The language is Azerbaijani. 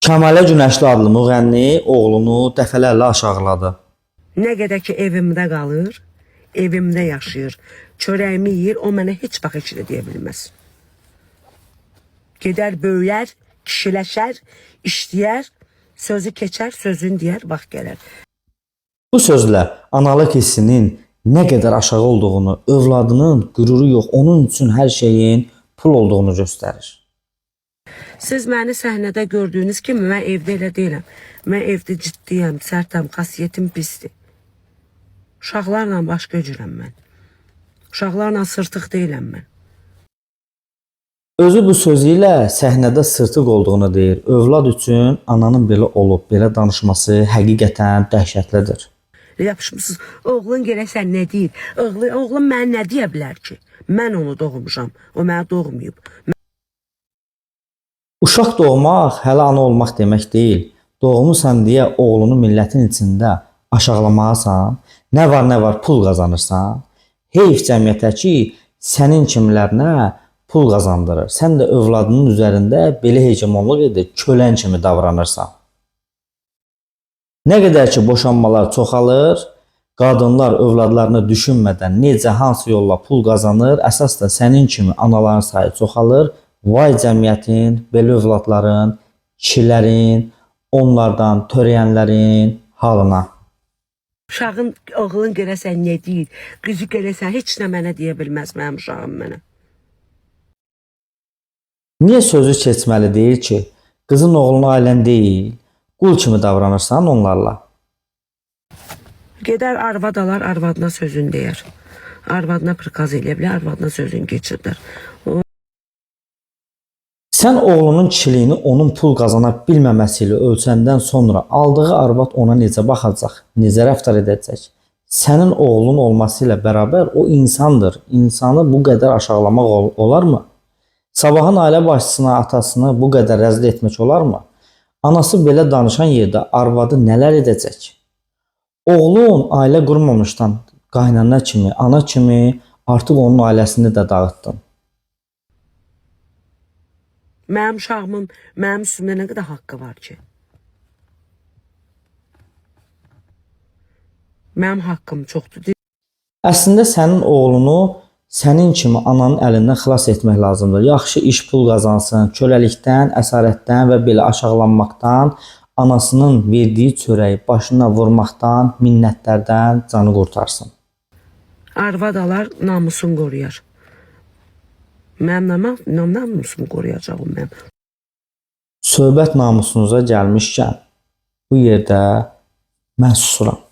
Kəmalə Günəşli adlı müğənni oğlunu dəfələrlə aşağıladı. Nə qədər ki evimdə qalır, evimdə yaşayır, çörəyimi yeyir, o mənə heç vaxt heç də deyə bilməz. Gedər böyüyər, kişiləşər, işləyər, sözü keçər, sözünü deyər, vaxt gələr. Bu sözlər analıq hissinin nə qədər aşağı olduğunu, övladının qüruru yox, onun üçün hər şeyin pul olduğunu göstərir. Siz məni səhnədə gördüyünüz kimi mən evdə elə deyiləm. Mən evdə ciddiyəm, sərtəm, xasiyyətim pisdir. Uşaqlarla başqa cürəm mən. Uşaqlarla sırtıq deyiləm mən. Özü bu sözü ilə səhnədə sırtıq olduğunu deyir. Övlad üçün ananın belə olub, belə danışması həqiqətən dəhşətlidir. Yapışmışsınız, oğlun görəsən nə deyir? Oğlum mənə nə deyə bilər ki? Mən onu doğmuşam, o mənə doğmayıb. Uşaq doğmaq hələ ana olmaq demək deyil. Doğmusan deyə oğlunu millətin içində aşağılamalısan, nə var pul qazanırsan. Heyf cəmiyyətə ki, sənin kimilərinə pul qazandırır. Sən də övladının üzərində belə hegemonluq edir, kölən kimi davranırsan. Nə qədər ki boşanmalar çoxalır, qadınlar övladlarını düşünmədən necə, hansı yolla pul qazanır, əsas da sənin kimi anaların sayı çoxalır. Vay cəmiyyətin, belə övladların, kişilərin, onlardan törəyənlərin halına. Uşağın, oğlun görəsən nə deyir? Qızı görəsən heç nə mənə deyə bilməz mənim uşağım mənə. Niyə sözü keçməli deyir ki, qızın oğlunu ailən deyil, qul kimi davranırsan onlarla? Gedər arvad alar, arvadına sözün deyər. Arvadına prikaz eləyə bilər, arvadına sözün keçirdər. Sən oğlunun kişiliyini onun pul qazana bilməməsi ilə ölçəndən sonra aldığı arvad ona necə baxacaq, necə rəftar edəcək? Sənin oğlun olması ilə bərabər o insandır. İnsanı bu qədər aşağılamaq olarmı? Sabahın ailə başçısına, atasını bu qədər rəzil etmək olarmı? Anası belə danışan yerdə arvadı nələr edəcək? Oğlun ailə qurmamışdan qaynana kimi, ana kimi artıq onun ailəsini də dağıtdın. Mənim uşağımın, mənim üstümdə nə qədər haqqı var ki? Mənim haqqım çoxdur. Əslində sənin oğlunu sənin kimi ananın əlindən xilas etmək lazımdır. Yaxşı iş pul qazansın, köləlikdən, əsarətdən və belə aşağılanmaqdan, anasının verdiyi çörəyi başına vurmaqdan, minnətlərdən canı qurtarsın. Arvad alar, namusunu qoruyar. Mənim namusumu qoruyacağım mən. Söhbət namusunuza gəlmişkən, bu yerdə mən susuram.